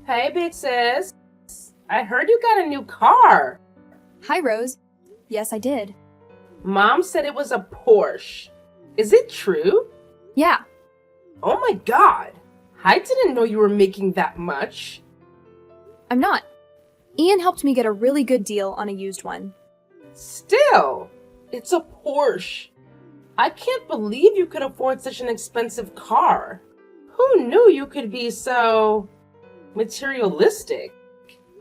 Hey, big sis. I heard you got a new car. Hi, Rose. Yes, I did. Mom said it was a Porsche. Is it true? Yeah. Oh my god. I didn't know you were making that much. I'm not. Ian helped me get a really good deal on a used one. Still, it's a Porsche. I can't believe you could afford such an expensive car. Who knew you could be so materialistic?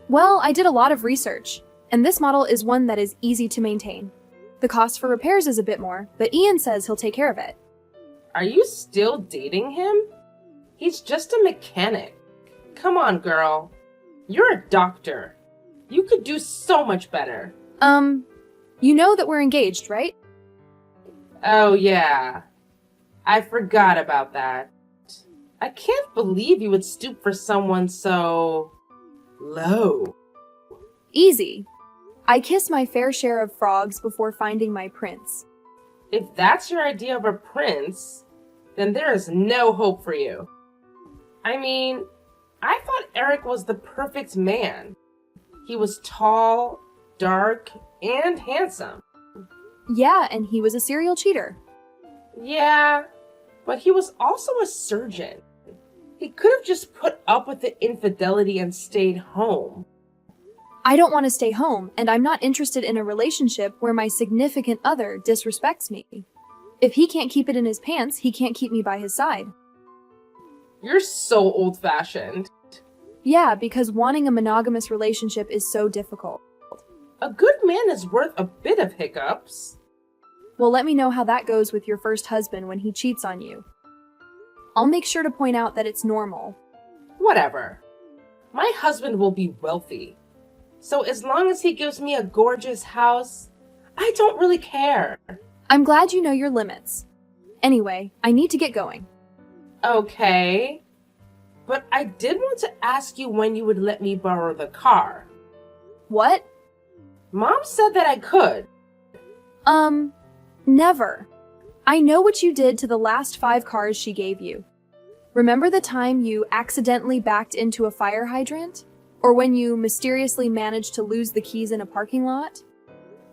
Well, I did a lot of research, and this model is one that is easy to maintain. The cost for repairs is a bit more, but Ian says he'll take care of it. Are you still dating him? He's just a mechanic. Come on, girl. You're a doctor. You could do so much better. You know that we're engaged, right? Oh, yeah. I forgot about that. I can't believe you would stoop for someone so low. Easy. I kiss my fair share of frogs before finding my prince. If that's your idea of a prince, then there is no hope for you. I mean, I thought Eric was the perfect man. He was tall, dark, and handsome. Yeah, and he was a serial cheater. Yeah, but he was also a surgeon. He could have just put up with the infidelity and stayed home. I don't want to stay home, and I'm not interested in a relationship where my significant other disrespects me. If he can't keep it in his pants, he can't keep me by his side. You're so old-fashioned. Yeah, because wanting a monogamous relationship is so difficult. A good man is worth a bit of hiccups. Well, let me know how that goes with your first husband when he cheats on you. I'll make sure to point out that it's normal. Whatever. My husband will be wealthy. So as long as he gives me a gorgeous house, I don't really care. I'm glad you know your limits. Anyway, I need to get going. Okay. But I did want to ask you when you would let me borrow the car. What? Mom said that I could. Never. I know what you did to the last 5 cars she gave you. Remember the time you accidentally backed into a fire hydrant? Or when you mysteriously managed to lose the keys in a parking lot?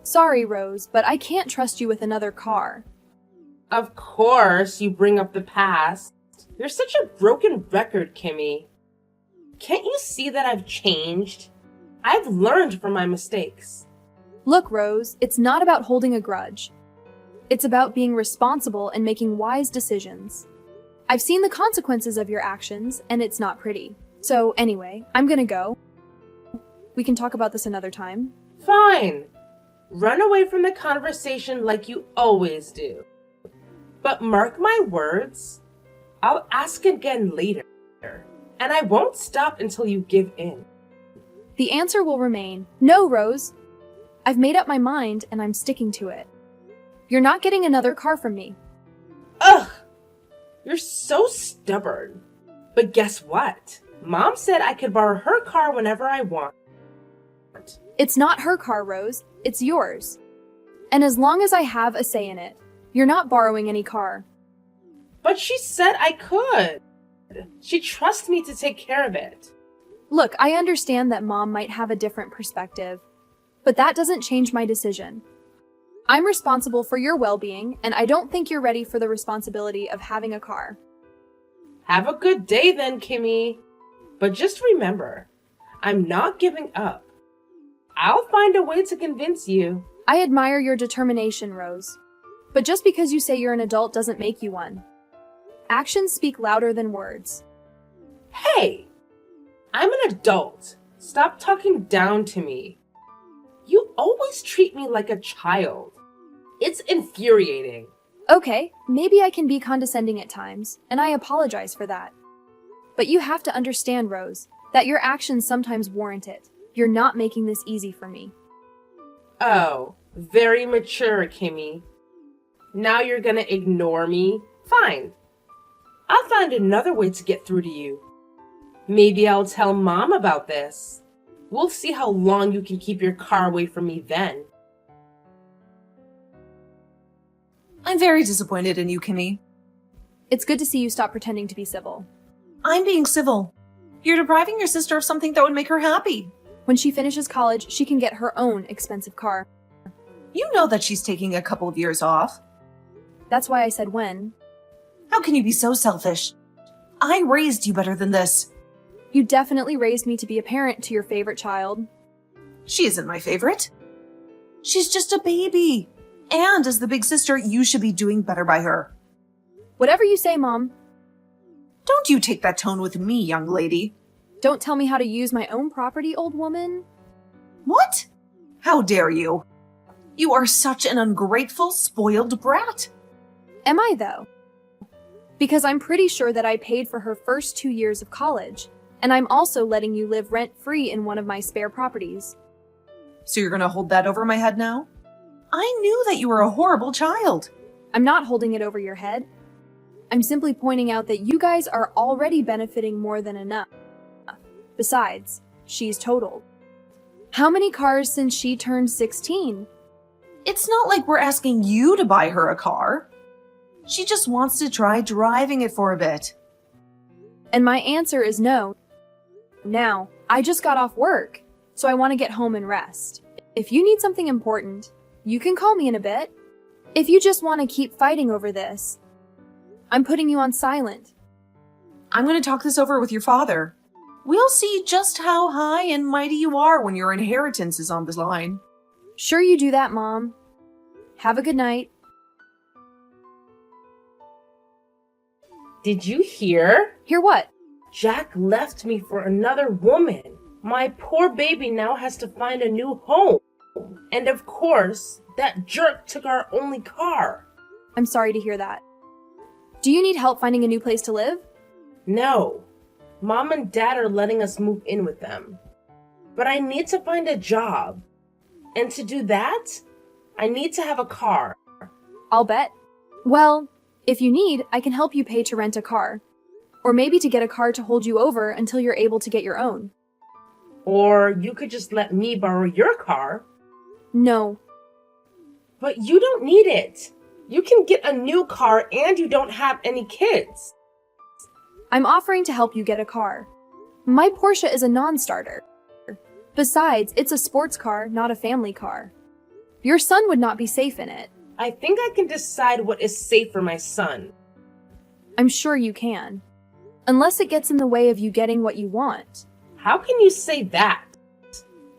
Sorry, Rose, but I can't trust you with another car. Of course, you bring up the past. You're such a broken record, Kimmy. Can't you see that I've changed? I've learned from my mistakes. Look, Rose, it's not about holding a grudge. It's about being responsible and making wise decisions. I've seen the consequences of your actions, and it's not pretty. So anyway, I'm gonna go. We can talk about this another time. Fine. Run away from the conversation like you always do. But mark my words, I'll ask again later, and I won't stop until you give in. The answer will remain, no, Rose. I've made up my mind, and I'm sticking to it. You're not getting another car from me. Ugh! You're so stubborn. But guess what? Mom said I could borrow her car whenever I want. It's not her car, Rose. It's yours. And as long as I have a say in it, you're not borrowing any car. But she said I could. She trusts me to take care of it. Look, I understand that Mom might have a different perspective, but that doesn't change my decision. I'm responsible for your well-being, and I don't think you're ready for the responsibility of having a car. Have a good day then, Kimmy. But just remember, I'm not giving up. I'll find a way to convince you. I admire your determination, Rose. But just because you say you're an adult doesn't make you one. Actions speak louder than words. Hey! I'm an adult. Stop talking down to me. You always treat me like a child. It's infuriating. Okay, maybe I can be condescending at times, and I apologize for that. But you have to understand, Rose, that your actions sometimes warrant it. You're not making this easy for me. Oh, very mature, Kimmy. Now you're gonna ignore me? Fine. I'll find another way to get through to you. Maybe I'll tell Mom about this. We'll see how long you can keep your car away from me then. I'm very disappointed in you, Kimmy. It's good to see you stop pretending to be civil. I'm being civil. You're depriving your sister of something that would make her happy. When she finishes college, she can get her own expensive car. You know that she's taking a couple of years off. That's why I said when. How can you be so selfish? I raised you better than this. You definitely raised me to be a parent to your favorite child. She isn't my favorite. She's just a baby. And as the big sister, you should be doing better by her. Whatever you say, Mom. Don't you take that tone with me, young lady. Don't tell me how to use my own property, old woman. What? How dare you? You are such an ungrateful, spoiled brat. Am I, though? Because I'm pretty sure that I paid for her first 2 years of college, and I'm also letting you live rent-free in one of my spare properties. So you're gonna hold that over my head now? I knew that you were a horrible child. I'm not holding it over your head. I'm simply pointing out that you guys are already benefiting more than enough. Besides, she's totaled. How many cars since she turned 16? It's not like we're asking you to buy her a car. She just wants to try driving it for a bit. And my answer is no. Now, I just got off work, so I want to get home and rest. If you need something important, you can call me in a bit. If you just want to keep fighting over this, I'm putting you on silent. I'm going to talk this over with your father. We'll see just how high and mighty you are when your inheritance is on the line. Sure you do that, Mom. Have a good night. Did you hear? Hear what? Jack left me for another woman. My poor baby now has to find a new home. And of course, that jerk took our only car. I'm sorry to hear that. Do you need help finding a new place to live? No. Mom and Dad are letting us move in with them. But I need to find a job. And to do that, I need to have a car. I'll bet. Well, if you need, I can help you pay to rent a car. Or maybe to get a car to hold you over until you're able to get your own. Or you could just let me borrow your car. No. But you don't need it. You can get a new car and you don't have any kids. I'm offering to help you get a car. My Porsche is a non-starter. Besides, it's a sports car, not a family car. Your son would not be safe in it. I think I can decide what is safe for my son. I'm sure you can. Unless it gets in the way of you getting what you want. How can you say that?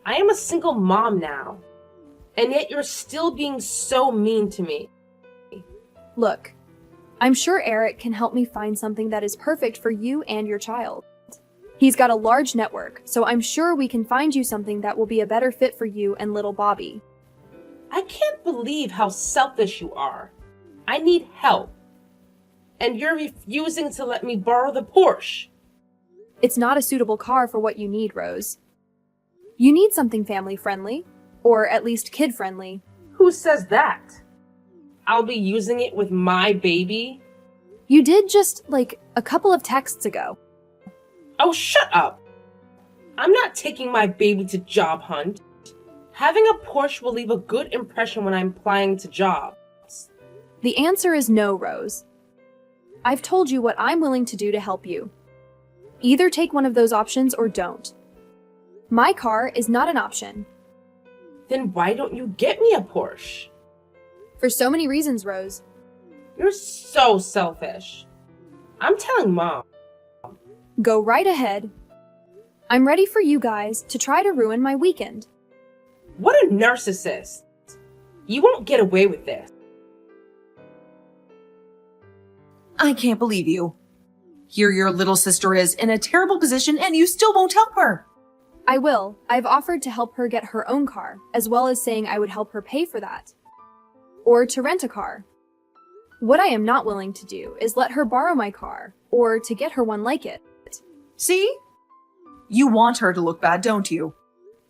I am a single mom now. And yet you're still being so mean to me. Look, I'm sure Eric can help me find something that is perfect for you and your child. He's got a large network, so I'm sure we can find you something that will be a better fit for you and little Bobby. I can't believe how selfish you are. I need help. And you're refusing to let me borrow the Porsche. It's not a suitable car for what you need, Rose. You need something family-friendly, or at least kid-friendly. Who says that? I'll be using it with my baby? You did just, like, a couple of texts ago. Oh, shut up! I'm not taking my baby to job hunt. Having a Porsche will leave a good impression when I'm applying to jobs. The answer is no, Rose. I've told you what I'm willing to do to help you. Either take one of those options or don't. My car is not an option. Then why don't you get me a Porsche? For so many reasons, Rose. You're so selfish. I'm telling Mom. Go right ahead. I'm ready for you guys to try to ruin my weekend. What a narcissist. You won't get away with this. I can't believe you. Here your little sister is in a terrible position and you still won't help her. I will. I've offered to help her get her own car, as well as saying I would help her pay for that. Or to rent a car. What I am not willing to do is let her borrow my car, or to get her one like it. See? You want her to look bad, don't you?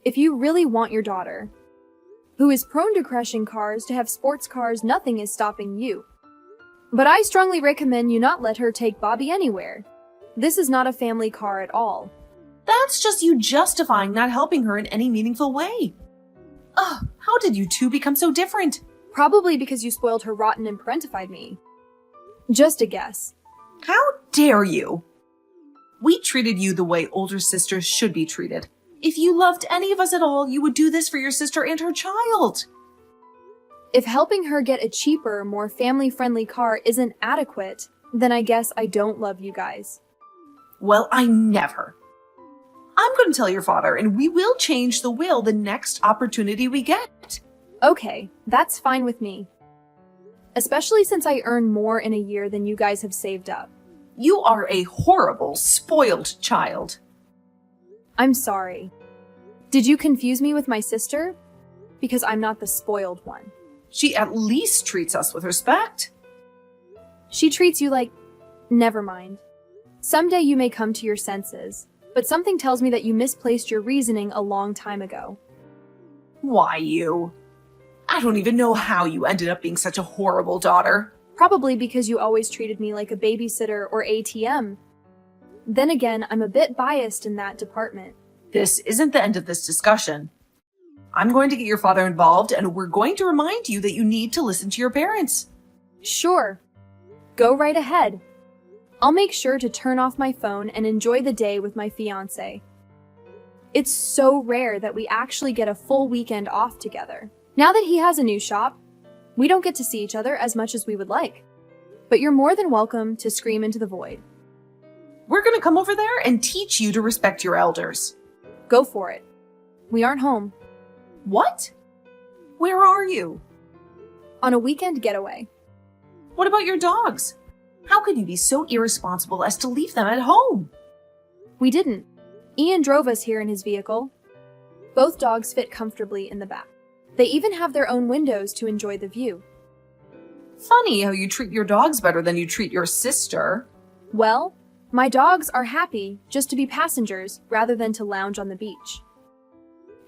If you really want your daughter, who is prone to crashing cars, to have sports cars, nothing is stopping you. But I strongly recommend you not let her take Bobby anywhere. This is not a family car at all. That's just you justifying not helping her in any meaningful way. Ugh, how did you two become so different? Probably because you spoiled her rotten and parentified me. Just a guess. How dare you? We treated you the way older sisters should be treated. If you loved any of us at all, you would do this for your sister and her child. If helping her get a cheaper, more family-friendly car isn't adequate, then I guess I don't love you guys. Well, I never. I'm going to tell your father, and we will change the will the next opportunity we get. Okay, that's fine with me. Especially since I earn more in a year than you guys have saved up. You are a horrible, spoiled child. I'm sorry. Did you confuse me with my sister? Because I'm not the spoiled one. She at least treats us with respect. She treats you like... Never mind. Someday you may come to your senses, but something tells me that you misplaced your reasoning a long time ago. Why you? I don't even know how you ended up being such a horrible daughter. Probably because you always treated me like a babysitter or ATM. Then again, I'm a bit biased in that department. This isn't the end of this discussion. I'm going to get your father involved, and we're going to remind you that you need to listen to your parents. Sure. Go right ahead. I'll make sure to turn off my phone and enjoy the day with my fiancé. It's so rare that we actually get a full weekend off together. Now that he has a new shop, we don't get to see each other as much as we would like. But you're more than welcome to scream into the void. We're going to come over there and teach you to respect your elders. Go for it. We aren't home. What? Where are you? On a weekend getaway. What about your dogs? How could you be so irresponsible as to leave them at home? We didn't. Ian drove us here in his vehicle. Both dogs fit comfortably in the back. They even have their own windows to enjoy the view. Funny how you treat your dogs better than you treat your sister. Well, my dogs are happy just to be passengers rather than to lounge on the beach.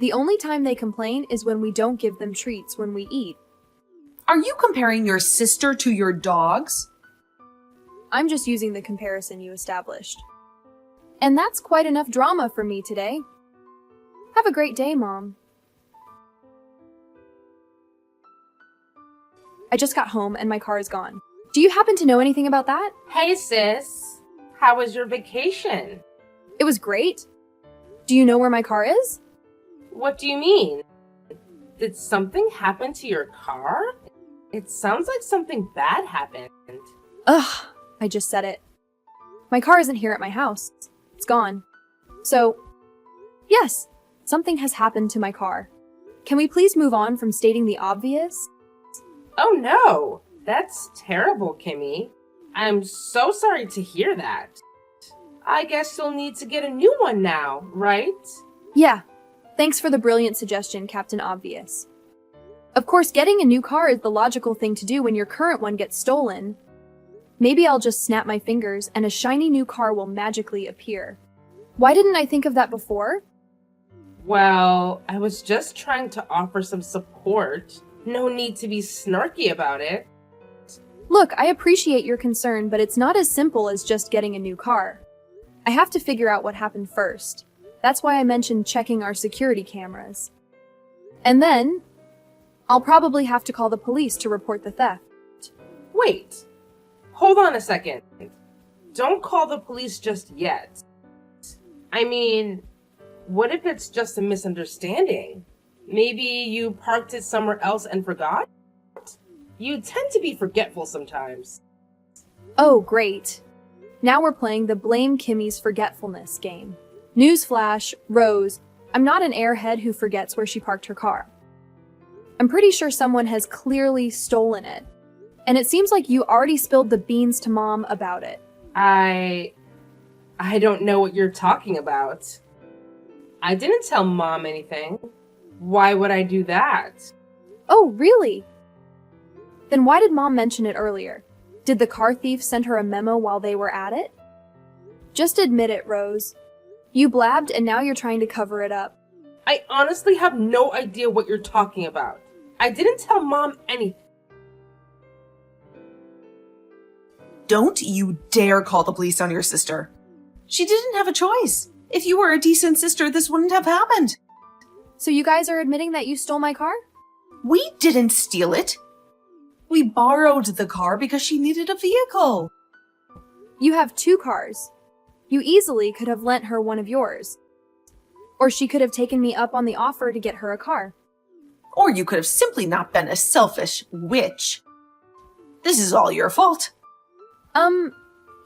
The only time they complain is when we don't give them treats when we eat. Are you comparing your sister to your dogs? I'm just using the comparison you established. And that's quite enough drama for me today. Have a great day, Mom. I just got home and my car is gone. Do you happen to know anything about that? Hey, sis. How was your vacation? It was great. Do you know where my car is? What do you mean? Did something happen to your car? It sounds like something bad happened. Ugh, I just said it. My car isn't here at my house. It's gone. So, yes, something has happened to my car. Can we please move on from stating the obvious? Oh no, that's terrible, Kimmy. I'm so sorry to hear that. I guess you'll need to get a new one now, right? Yeah, thanks for the brilliant suggestion, Captain Obvious. Of course, getting a new car is the logical thing to do when your current one gets stolen. Maybe I'll just snap my fingers and a shiny new car will magically appear. Why didn't I think of that before? Well, I was just trying to offer some support. No need to be snarky about it. Look, I appreciate your concern, but it's not as simple as just getting a new car. I have to figure out what happened first. That's why I mentioned checking our security cameras. And then, I'll probably have to call the police to report the theft. Wait, hold on a second. Don't call the police just yet. I mean, what if it's just a misunderstanding? Maybe you parked it somewhere else and forgot? You tend to be forgetful sometimes. Oh, great. Now we're playing the Blame Kimmy's Forgetfulness game. Newsflash, Rose, I'm not an airhead who forgets where she parked her car. I'm pretty sure someone has clearly stolen it. And it seems like you already spilled the beans to Mom about it. I don't know what you're talking about. I didn't tell Mom anything. Why would I do that? Oh, really? Then why did Mom mention it earlier? Did the car thief send her a memo while they were at it? Just admit it, Rose. You blabbed and now you're trying to cover it up. I honestly have no idea what you're talking about. I didn't tell Mom anything. Don't you dare call the police on your sister. She didn't have a choice. If you were a decent sister, this wouldn't have happened. So you guys are admitting that you stole my car? We didn't steal it. We borrowed the car because she needed a vehicle. You have two cars. You easily could have lent her one of yours. Or she could have taken me up on the offer to get her a car. Or you could have simply not been a selfish witch. This is all your fault.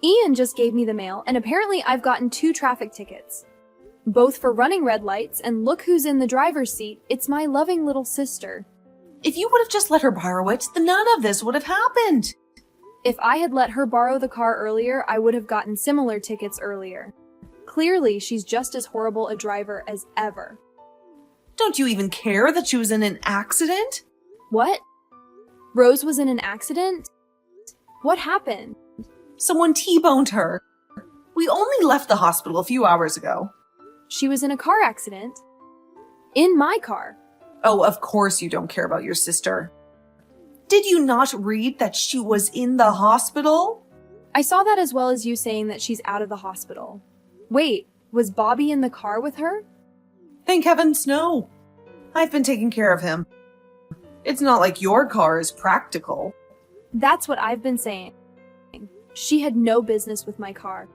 Ian just gave me the mail, and apparently I've gotten 2 traffic tickets. Both for running red lights, and look who's in the driver's seat. It's my loving little sister. If you would have just let her borrow it, then none of this would have happened. If I had let her borrow the car earlier, I would have gotten similar tickets earlier. Clearly, she's just as horrible a driver as ever. Don't you even care that she was in an accident? What? Rose was in an accident? What happened? Someone T-boned her. We only left the hospital a few hours ago. She was in a car accident. In my car. Oh, of course you don't care about your sister. Did you not read that she was in the hospital? I saw that as well as you saying that she's out of the hospital. Wait, was Bobby in the car with her? Thank heavens, no. I've been taking care of him. It's not like your car is practical. That's what I've been saying. She had no business with my car.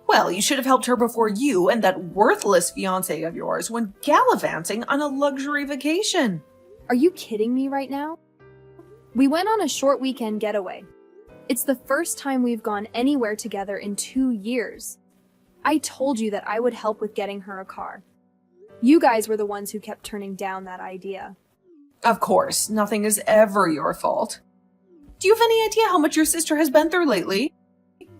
Well, you should have helped her before you and that worthless fiancé of yours went gallivanting on a luxury vacation. Are you kidding me right now? We went on a short weekend getaway. It's the first time we've gone anywhere together in 2 years. I told you that I would help with getting her a car. You guys were the ones who kept turning down that idea. Of course, nothing is ever your fault. Do you have any idea how much your sister has been through lately?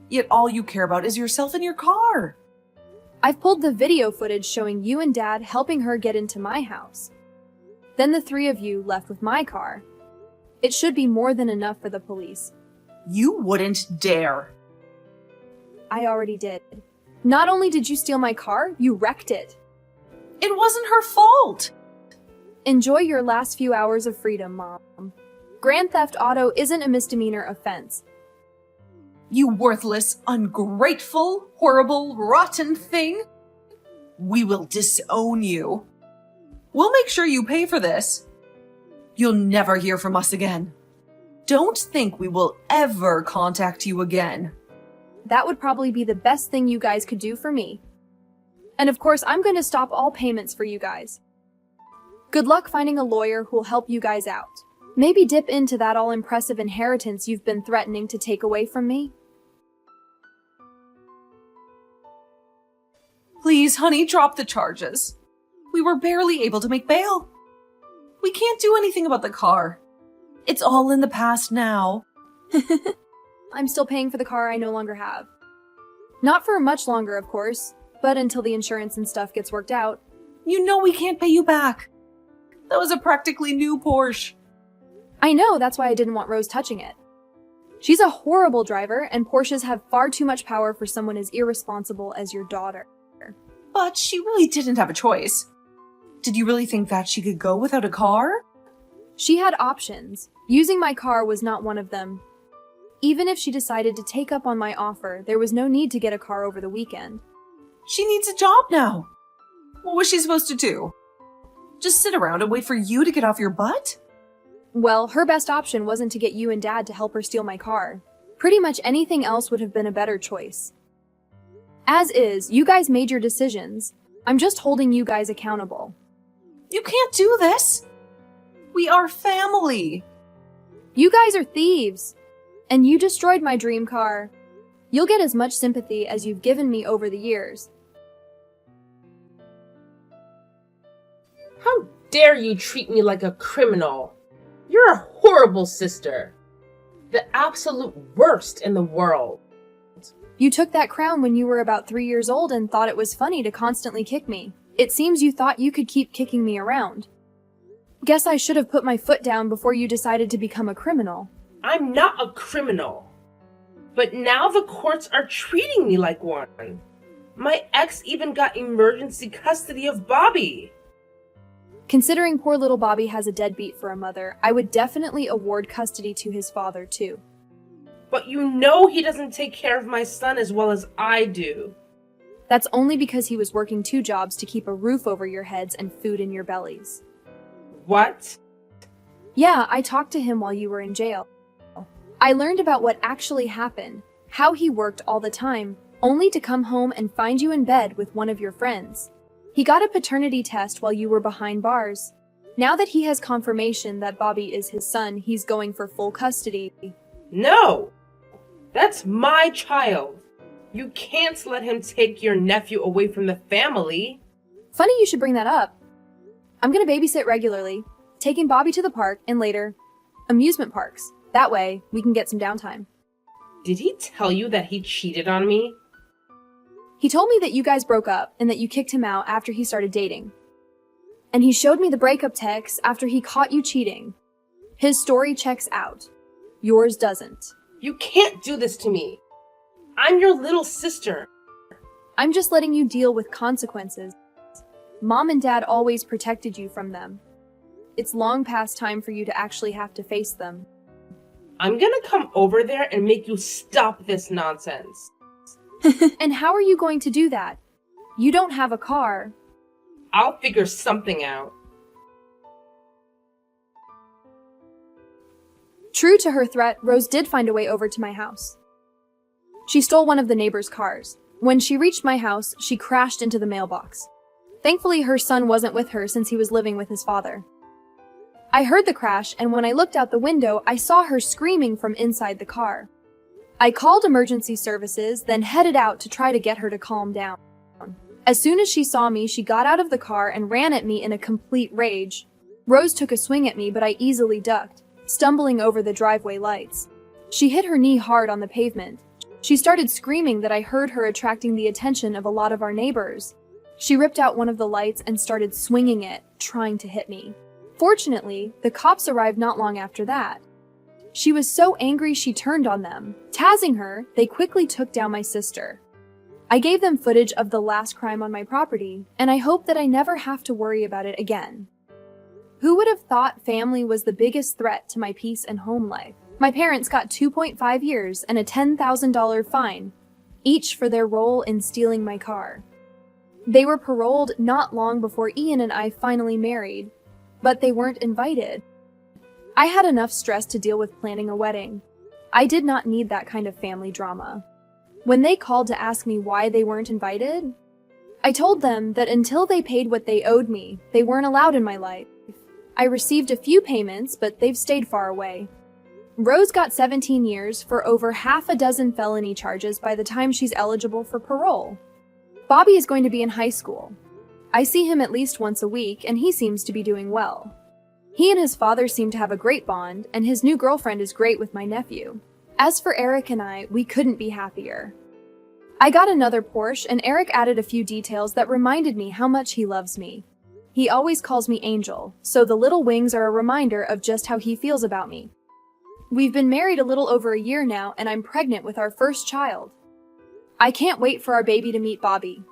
Yet all you care about is yourself and your car. I've pulled the video footage showing you and Dad helping her get into my house. Then the 3 of you left with my car. It should be more than enough for the police. You wouldn't dare. I already did. Not only did you steal my car, you wrecked it. It wasn't her fault. Enjoy your last few hours of freedom, Mom. Grand Theft Auto isn't a misdemeanor offense. You worthless, ungrateful, horrible, rotten thing. We will disown you. We'll make sure you pay for this. You'll never hear from us again. Don't think we will ever contact you again. That would probably be the best thing you guys could do for me. And of course, I'm going to stop all payments for you guys. Good luck finding a lawyer who'll help you guys out. Maybe dip into that all-impressive inheritance you've been threatening to take away from me. Please, honey, drop the charges. We were barely able to make bail. We can't do anything about the car. It's all in the past now. I'm still paying for the car I no longer have. Not for much longer, of course, but until the insurance and stuff gets worked out. You know we can't pay you back. That was a practically new Porsche. I know, that's why I didn't want Rose touching it. She's a horrible driver, and Porsches have far too much power for someone as irresponsible as your daughter. But she really didn't have a choice. Did you really think that she could go without a car? She had options. Using my car was not one of them. Even if she decided to take up on my offer, there was no need to get a car over the weekend. She needs a job now. What was she supposed to do? Just sit around and wait for you to get off your butt? Well, her best option wasn't to get you and Dad to help her steal my car. Pretty much anything else would have been a better choice. As is, you guys made your decisions. I'm just holding you guys accountable. You can't do this. We are family. You guys are thieves. And you destroyed my dream car. You'll get as much sympathy as you've given me over the years. How dare you treat me like a criminal? You're a horrible sister. The absolute worst in the world. You took that crown when you were about 3 years old and thought it was funny to constantly kick me. It seems you thought you could keep kicking me around. Guess I should have put my foot down before you decided to become a criminal. I'm not a criminal. But now the courts are treating me like one. My ex even got emergency custody of Bobby. Considering poor little Bobby has a deadbeat for a mother, I would definitely award custody to his father too. But you know he doesn't take care of my son as well as I do. That's only because he was working 2 jobs to keep a roof over your heads and food in your bellies. What? Yeah, I talked to him while you were in jail. I learned about what actually happened, how he worked all the time, only to come home and find you in bed with one of your friends. He got a paternity test while you were behind bars. Now that he has confirmation that Bobby is his son, he's going for full custody. No! That's my child. You can't let him take your nephew away from the family. Funny you should bring that up. I'm gonna babysit regularly, taking Bobby to the park and later, amusement parks. That way, we can get some downtime. Did he tell you that he cheated on me? He told me that you guys broke up and that you kicked him out after he started dating. And he showed me the breakup text after he caught you cheating. His story checks out. Yours doesn't. You can't do this to me. I'm your little sister. I'm just letting you deal with consequences. Mom and Dad always protected you from them. It's long past time for you to actually have to face them. I'm gonna come over there and make you stop this nonsense. And how are you going to do that? You don't have a car. I'll figure something out. True to her threat, Rose did find a way over to my house. She stole one of the neighbor's cars. When she reached my house, she crashed into the mailbox. Thankfully, her son wasn't with her since he was living with his father. I heard the crash, and when I looked out the window, I saw her screaming from inside the car. I called emergency services, then headed out to try to get her to calm down. As soon as she saw me, she got out of the car and ran at me in a complete rage. Rose took a swing at me, but I easily ducked, stumbling over the driveway lights. She hit her knee hard on the pavement. She started screaming that I heard her attracting the attention of a lot of our neighbors. She ripped out one of the lights and started swinging it, trying to hit me. Fortunately, the cops arrived not long after that. She was so angry she turned on them. Tazzing her, they quickly took down my sister. I gave them footage of the last crime on my property, and I hope that I never have to worry about it again. Who would have thought family was the biggest threat to my peace and home life? My parents got 2.5 years and a $10,000 fine, each for their role in stealing my car. They were paroled not long before Ian and I finally married, but they weren't invited. I had enough stress to deal with planning a wedding. I did not need that kind of family drama. When they called to ask me why they weren't invited, I told them that until they paid what they owed me, they weren't allowed in my life. I received a few payments, but they've stayed far away. Rose got 17 years for over half a dozen felony charges by the time she's eligible for parole. Bobby is going to be in high school. I see him at least once a week, and he seems to be doing well. He and his father seem to have a great bond, and his new girlfriend is great with my nephew. As for Eric and I, we couldn't be happier. I got another Porsche, and Eric added a few details that reminded me how much he loves me. He always calls me Angel, so the little wings are a reminder of just how he feels about me. We've been married a little over a year now, and I'm pregnant with our first child. I can't wait for our baby to meet Bobby.